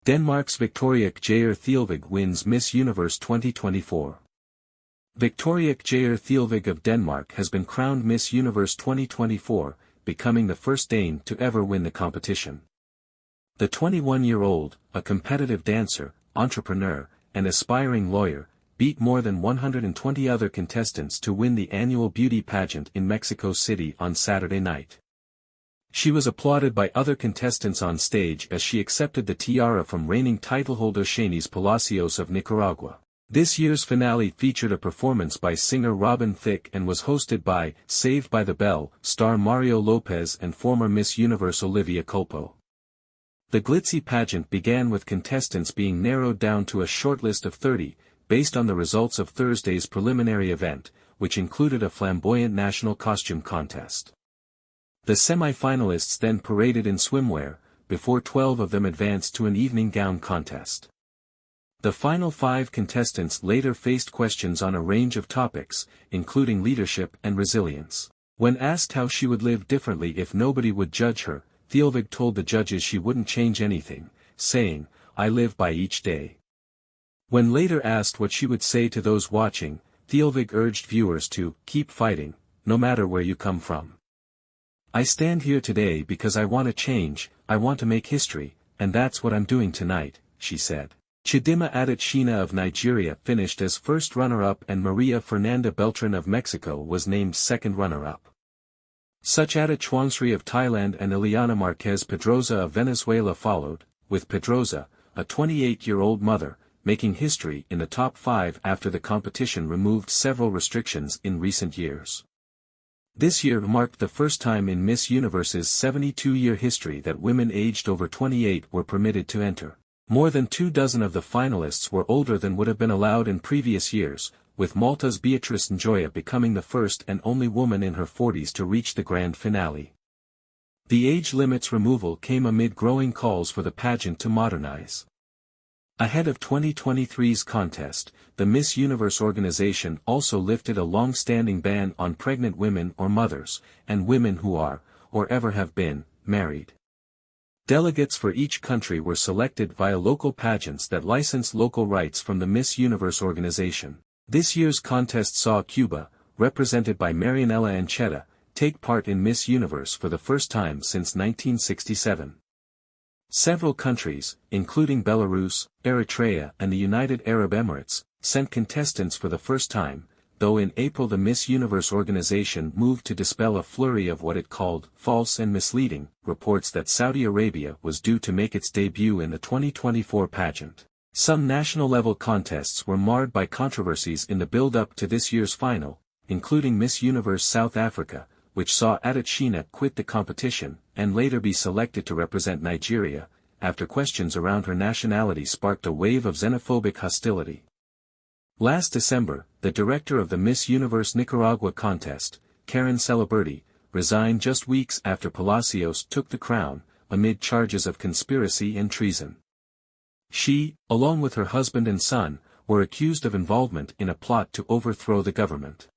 Denmark's Victoria Kjær Theilvig wins Miss Universe 2024. Victoria Kjær Theilvig of Denmark has been crowned Miss Universe 2024, becoming the first Dane to ever win the competition. The 21-year-old, a competitive dancer, entrepreneur, and aspiring lawyer, beat more than 120 other contestants to win the annual beauty pageant in Mexico City on Saturday night. She was applauded by other contestants on stage as she accepted the tiara from reigning titleholder Shanice Palacios of Nicaragua. This year's finale featured a performance by singer Robin Thicke and was hosted by Saved by the Bell star Mario Lopez and former Miss Universe Olivia Culpo. The glitzy pageant began with contestants being narrowed down to a shortlist of 30, based on the results of Thursday's preliminary event, which included a flamboyant national costume contest. The semi-finalists then paraded in swimwear, before 12 of them advanced to an evening gown contest. The final 5 contestants later faced questions on a range of topics, including leadership and resilience. When asked how she would live differently if nobody would judge her, Theilvig told the judges she wouldn't change anything, saying, "I live by each day." When later asked what she would say to those watching, Theilvig urged viewers to keep fighting, no matter where you come from. "I stand here today because I want to change, I want to make history, and that's what I'm doing tonight," she said. Chidinma Adetshina of Nigeria finished as first runner-up and Maria Fernanda Beltran of Mexico was named second runner-up. Suchata Chwangsri of Thailand and Ileana Marquez Pedroza of Venezuela followed, with Pedroza, a 28-year-old mother, making history in the top 5 after the competition removed several restrictions in recent years. This year marked the first time in Miss Universe's 72-year history that women aged over 28 were permitted to enter. More than 24 of the finalists were older than would have been allowed in previous years, with Malta's Beatrice Njoya becoming the first and only woman in her 40s to reach the grand finale. The age limit's removal came amid growing calls for the pageant to modernize. Ahead of 2023's contest, the Miss Universe organization also lifted a long-standing ban on pregnant women or mothers, and women who are, or ever have been, married. Delegates for each country were selected via local pageants that license local rights from the Miss Universe organization. This year's contest saw Cuba, represented by Marianela Ancheta, take part in Miss Universe for the first time since 1967. Several countries, including Belarus, Eritrea and the United Arab Emirates, sent contestants for the first time, though in April the Miss Universe organization moved to dispel a flurry of what it called false and misleading reports that Saudi Arabia was due to make its debut in the 2024 pageant. Some national-level contests were marred by controversies in the build-up to this year's final, including Miss Universe South Africa, which saw Adetshina quit the competition, and later be selected to represent Nigeria, after questions around her nationality sparked a wave of xenophobic hostility. Last December, the director of the Miss Universe Nicaragua contest, Karen Celeberti, resigned just weeks after Palacios took the crown, amid charges of conspiracy and treason. She, along with her husband and son, were accused of involvement in a plot to overthrow the government.